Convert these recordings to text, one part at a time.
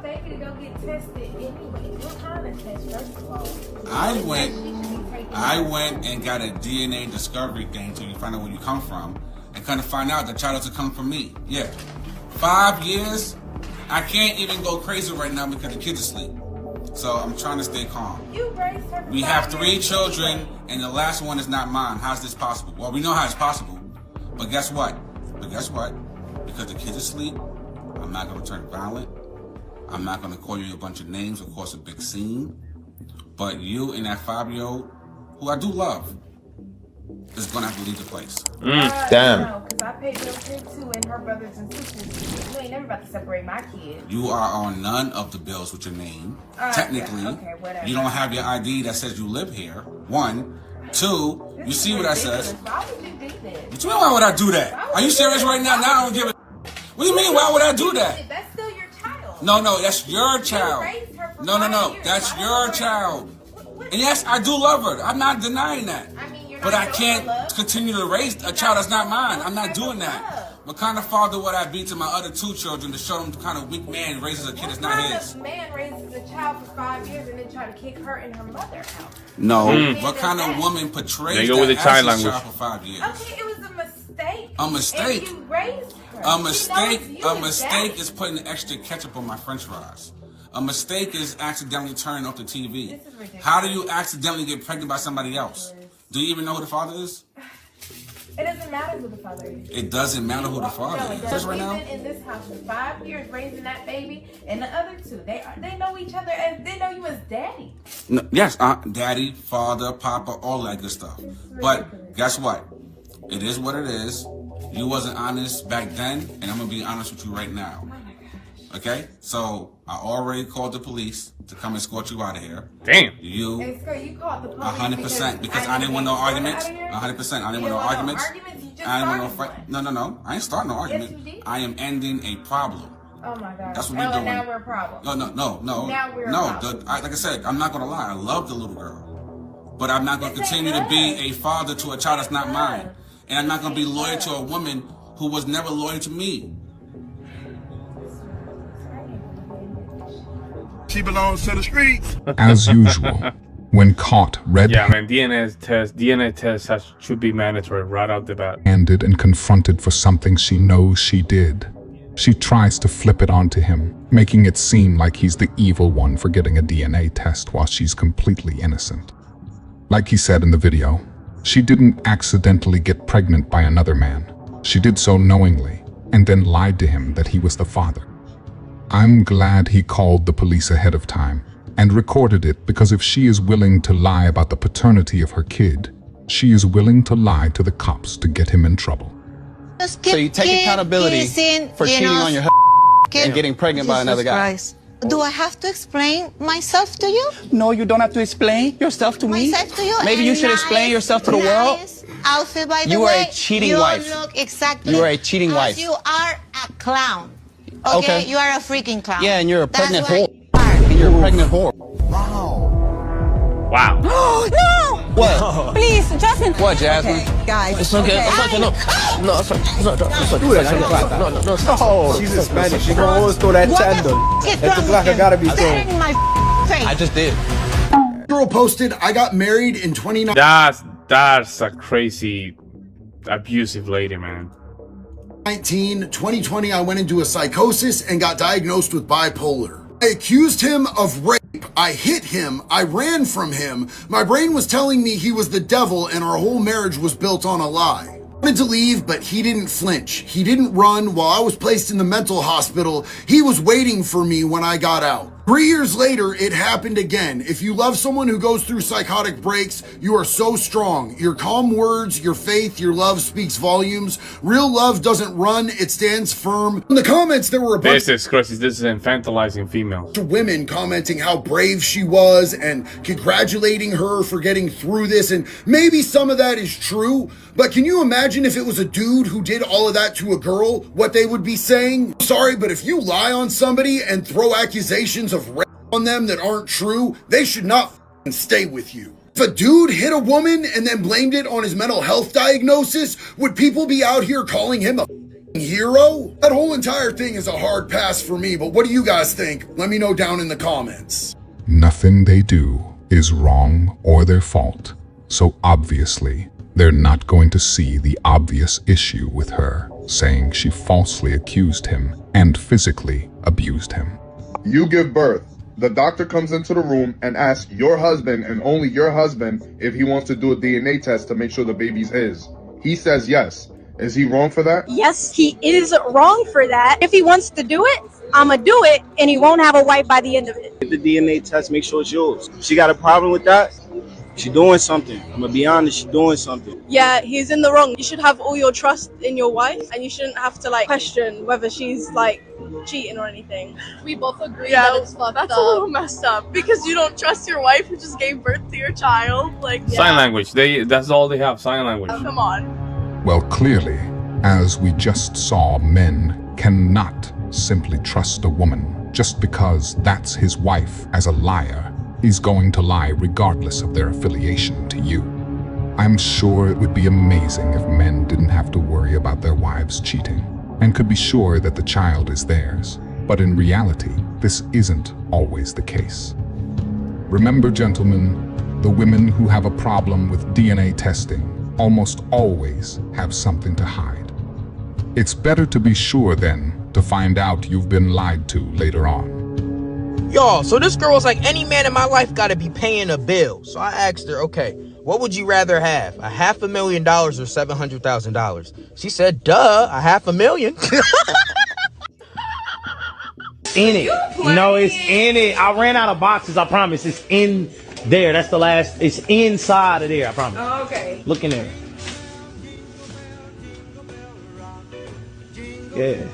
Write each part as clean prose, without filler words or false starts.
my baby to go get tested anyway. What kind of test, first of all? I went and got a DNA discovery thing so you find out where you come from, and kind of find out the child doesn't come from me. Yeah. 5 years, I can't even go crazy right now because the kid's asleep. So I'm trying to stay calm. You raised her for We have 3 years. children, and the last one is not mine. How's this possible? Well, we know how it's possible. But guess what? Because the kid's asleep, I'm not going to turn violent. I'm not going to call you a bunch of names or cause a big scene. But you and that 5-year-old, who I do love, is going to have to leave the place. Damn. No, because I paid your kid too, and her brothers and sisters. You ain't never about to separate my kid. You are on none of the bills with your name. Technically, yeah, okay, whatever. You don't have your ID that says you live here. 1, 2, you see what that says. Why would you do that? What you mean, why would I do that? Are you serious right now? Now I don't give a... What do you mean, why would I do that? That's still your child. No, that's your child. You raised her for No, 5 years. that's Why your would you- child. And yes, I do love her. I'm not denying that. I mean, you're But not I can't showing love. continue to raise a child that's not mine. I'm not doing that. What kind of father would I be to my other 2 children to show them the kind of weak man raises a kid that's not his? What kind of man raises a child for 5 years and then try to kick her and her mother out? No. What kind of woman portrays They go with that the child as a language. child for 5 years? Okay, it was a mistake. A mistake? And you raised her. A She mistake. knows you A as mistake daddy. is putting extra ketchup on my French fries. A mistake is accidentally turning off the TV. This is ridiculous. How do you accidentally get pregnant by somebody else? Do you even know who the father is? It doesn't matter who the father is. It doesn't matter who the father No, it is. doesn't. Right We've now? been in this house for 5 years raising that baby, and the other 2, they know each other and they know you as daddy. No, yes, daddy, father, papa, all that good stuff. But guess what? It is what it is. You wasn't honest back then, and I'm gonna be honest with you right now. Okay? So I already called the police to come escort you out of here. Damn. You And so you called the police 100% because I didn't want no arguments. 100%. I didn't want no arguments. You just I didn't want no started fight. one. No. I ain't starting no argument. you did. I am ending a problem. Oh my God. That's what we're and doing. now we're a problem. No. Now we're a problem. Like I said, I'm not gonna lie. I love the little girl, but I'm not gonna continue to be a father to a child that's not mine, and I'm not gonna be loyal to a woman who was never loyal to me. She belongs to the streets. As usual, when caught Yeah, man. DNA test should be mandatory right out the bat. red-handed and confronted for something she knows she did, she tries to flip it onto him, making it seem like he's the evil one for getting a DNA test while she's completely innocent. Like he said in the video, she didn't accidentally get pregnant by another man. She did so knowingly, and then lied to him that he was the father. I'm glad he called the police ahead of time and recorded it, because if she is willing to lie about the paternity of her kid, she is willing to lie to the cops to get him in trouble. So you take accountability for cheating on your and getting pregnant by another guy. Christ. Do I have to explain myself to you? No, you don't have to explain yourself to me. Myself to you? Maybe you And should explain yourself to the world. nice outfit, by the You are way. a cheating you wife. Look exactly. You are a cheating as wife. You are a clown. Okay? You are a freaking clown. Yeah, and you're a That's pregnant what whore. you are. And you're a pregnant whore. Wow. No! What? Please, Jasmine. What, Jasmine? Okay, guys. It's okay. It's okay. No, it's okay. No. She's Hispanic. She gonna always throw that candle. Get If the black, I gotta be Say it told. in my face. I just did. Girl posted, I got married in 2019. That's a crazy, abusive lady, man. 2020, I went into a psychosis and got diagnosed with bipolar. I accused him of rape. I hit him. I ran from him. My brain was telling me he was the devil and our whole marriage was built on a lie. I wanted to leave, but he didn't flinch. He didn't run. While I was placed in the mental hospital, he was waiting for me when I got out. 3 years later, it happened again. If you love someone who goes through psychotic breaks, you are so strong. Your calm words, your faith, your love speaks volumes. Real love doesn't run, it stands firm. In the comments, there were a bunch This is crazy. This is infantilizing females. of women commenting how brave she was and congratulating her for getting through this. And maybe some of that is true, but can you imagine if it was a dude who did all of that to a girl, what they would be saying? Sorry, but if you lie on somebody and throw accusations of rape on them that aren't true, they should not stay with you. If a dude hit a woman and then blamed it on his mental health diagnosis, would people be out here calling him a hero? That whole entire thing is a hard pass for me, but what do you guys think? Let me know down in the comments. Nothing they do is wrong or their fault, so obviously they're not going to see the obvious issue with her saying she falsely accused him and physically abused him. You give birth. The doctor comes into the room and asks your husband and only your husband if he wants to do a DNA test to make sure the baby's his. He says yes. Is he wrong for that? Yes, he is wrong for that. If he wants to do it, I'ma do it, and he won't have a wife by the end of it. Get the DNA test, make sure it's yours. She got a problem with that? She doing something. I'm gonna be honest, she doing something. Yeah, he's in the wrong. You should have all your trust in your wife, and you shouldn't have to question whether she's cheating or anything. We both agree that it's fucked up. That's a little messed up because you don't trust your wife who just gave birth to your child. Sign language. That's all they have. Sign language. Oh, come on. Well, clearly, as we just saw, men cannot simply trust a woman just because that's his wife. As a liar, he's going to lie regardless of their affiliation to you. I'm sure it would be amazing if men didn't have to worry about their wives cheating and could be sure that the child is theirs. But in reality, this isn't always the case. Remember, gentlemen, the women who have a problem with DNA testing almost always have something to hide. It's better to be sure then to find out you've been lied to later on. Y'all, so this girl was like, any man in my life gotta be paying a bill. So I asked her, okay, what would you rather have? $500,000 or $700,000? She said, duh, $500,000. In it. No, it's in it. I ran out of boxes, I promise. It's in there. That's the last. It's inside of there, I promise. Oh, okay. Look in there. Yeah.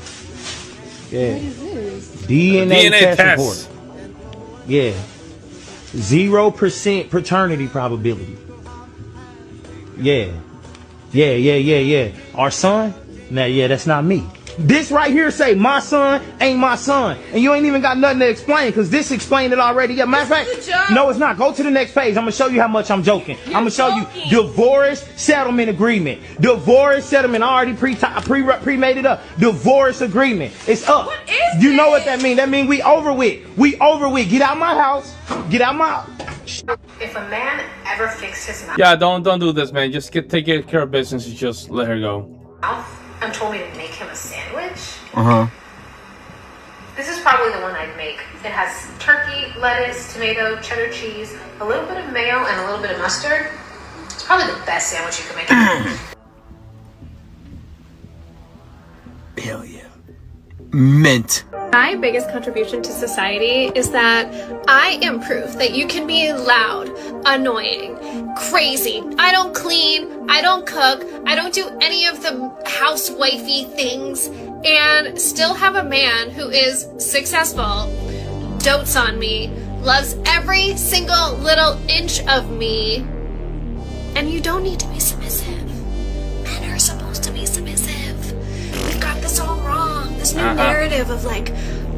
Yeah. What is this? DNA test test. report. Yeah. 0% paternity probability. Yeah. Yeah. Our son? Nah, yeah, that's not me. This right here say my son ain't my son, and you ain't even got nothing to explain because this explained it already. Yeah, matter of fact, no, it's not. Go to the next page. I'm gonna show you how much I'm joking. I'm gonna show you divorce settlement agreement. Divorce settlement. I already pre-made it up. Divorce agreement. It's up. What is you know what that mean? That mean we over with. We over with. Get out my house. Get out my. If a man ever fixed his mouth. Yeah, don't do this, man. Just take care of business and just let her go. And told me to make him a sandwich. Uh-huh. This is probably the one I'd make. It has turkey, lettuce, tomato, cheddar cheese, a little bit of mayo, and a little bit of mustard. It's probably the best sandwich you can make. Hell yeah. Mint. My biggest contribution to society is that I am proof that you can be loud, annoying, crazy. I don't clean, I don't cook, I don't do any of the housewifey things, and still have a man who is successful, dotes on me, loves every single little inch of me, and you don't need to be submissive. Men are supposed to be submissive. We've got this all wrong. This new narrative of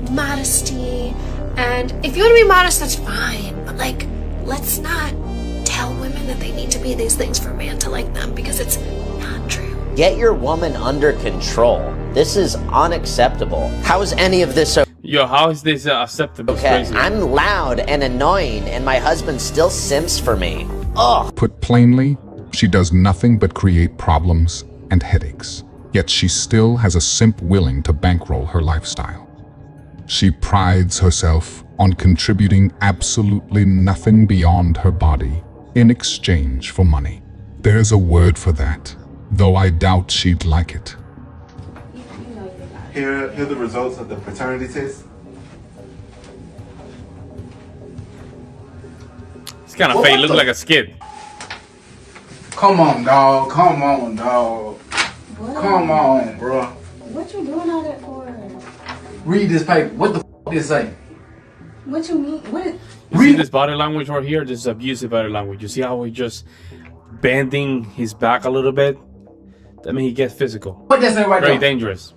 modesty, and if you want to be modest, that's fine, but let's not tell women that they need to be these things for a man to like them, because it's not true. Get your woman under control. This is unacceptable. How is any of this Yo, how is this acceptable? okay? It's crazy. I'm loud and annoying, and my husband still simps for me. Ugh. Put plainly, she does nothing but create problems and headaches. Yet she still has a simp willing to bankroll her lifestyle. She prides herself on contributing absolutely nothing beyond her body in exchange for money. There's a word for that, though I doubt she'd like it. Here are the results of the paternity test. It's kind of fake. Look like a skid. Come on, dog. Come on, dog. What? Come on, bro. What you doing all that for? Read this paper. What the f this say? What you mean? What is... You see this body language right here? This is abusive body language. You see how he just bending his back a little bit? I mean, he gets physical. What does that right there? Very dangerous.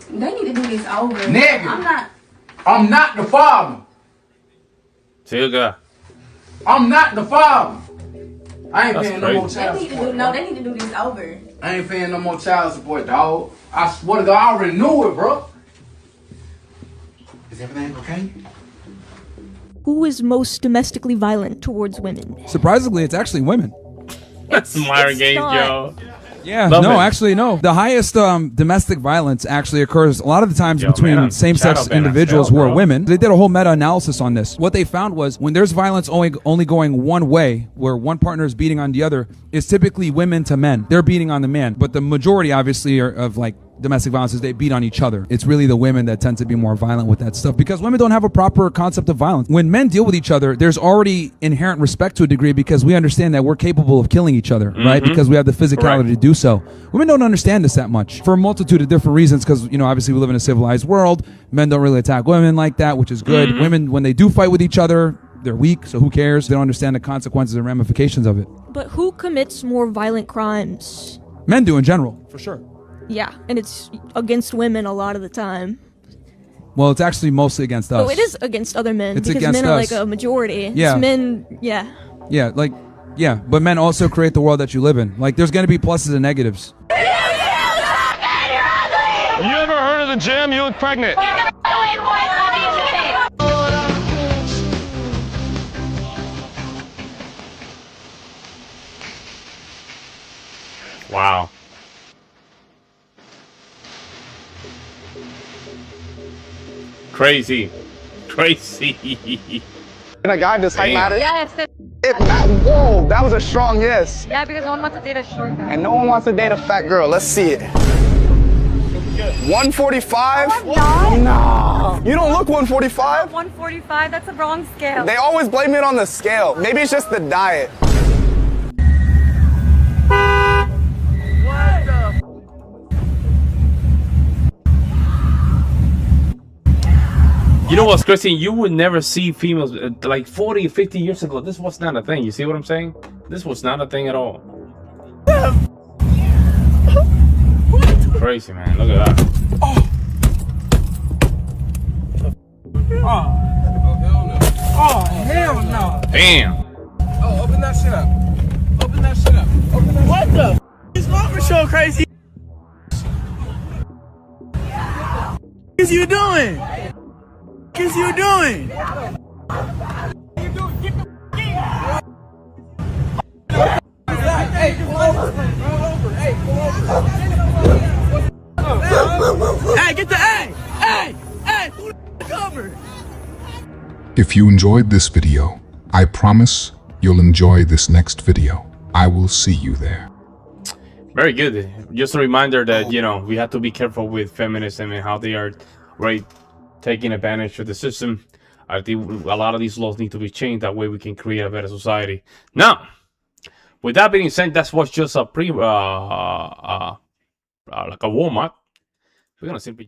They need to do this over. Nigga. I'm not the father. See, look at that. I'm not the father. I ain't paying no more child support. They need to do this over. I ain't paying no more child support, dog. I swear to God, I already knew it, bro. Is everything okay? Who is most domestically violent towards women? Surprisingly, it's actually women. That's Myron Gaines, yo. Yeah, Love no, it. actually, no. The highest domestic violence actually occurs a lot of the times between same-sex individuals who are women. They did a whole meta-analysis on this. What they found was when there's violence only going one way, where one partner is beating on the other, it's typically women to men. They're beating on the man. But the majority, obviously, of like domestic violence is they beat on each other. It's really the women that tend to be more violent with that stuff because women don't have a proper concept of violence. When men deal with each other, there's already inherent respect to a degree because we understand that we're capable of killing each other, right? Because we have the physicality to do so. Women don't understand this that much for a multitude of different reasons because, you know, obviously we live in a civilized world. Men don't really attack women like that, which is good. Women, when they do fight with each other, they're weak, so who cares? They don't understand the consequences and ramifications of it. But who commits more violent crimes? Men do in general, for sure. Yeah, and it's against women a lot of the time. Well, it's actually mostly against us. Oh, it is against other men It's because against men are us. like a majority. Yeah. It's men, yeah. Yeah, but men also create the world that you live in. Like, there's going to be pluses and negatives. You ever heard of the gym? You look pregnant. Wow. Crazy. And a guy this height matters? Yes. Whoa, that was a strong yes. Yeah, because no one wants to date a short guy. And no one wants to date a fat girl. Let's see it. 145? No. You don't look 145? 145, that's a wrong scale. They always blame it on the scale. Maybe it's just the diet. You know what's crazy? You would never see females like 40, 50 years ago. This was not a thing. You see what I'm saying? This was not a thing at all. Crazy, man. Look at that. Oh, hell no. Damn. Oh, open that shit up. Open that shit up. Open that what the f is wrong with you, crazy? What is you doing? What is you doing? Hey, pull over. Hey, pull over. Hey, get the hey, pull the cover. If you enjoyed this video, I promise you'll enjoy this next video. I will see you there. Very good. Just a reminder that, you know, we have to be careful with feminism and how they are, right, taking advantage of the system. I think a lot of these laws need to be changed. That way we can create a better society. Now, with that being said, that's what's just a like a warm-up. We're going to simply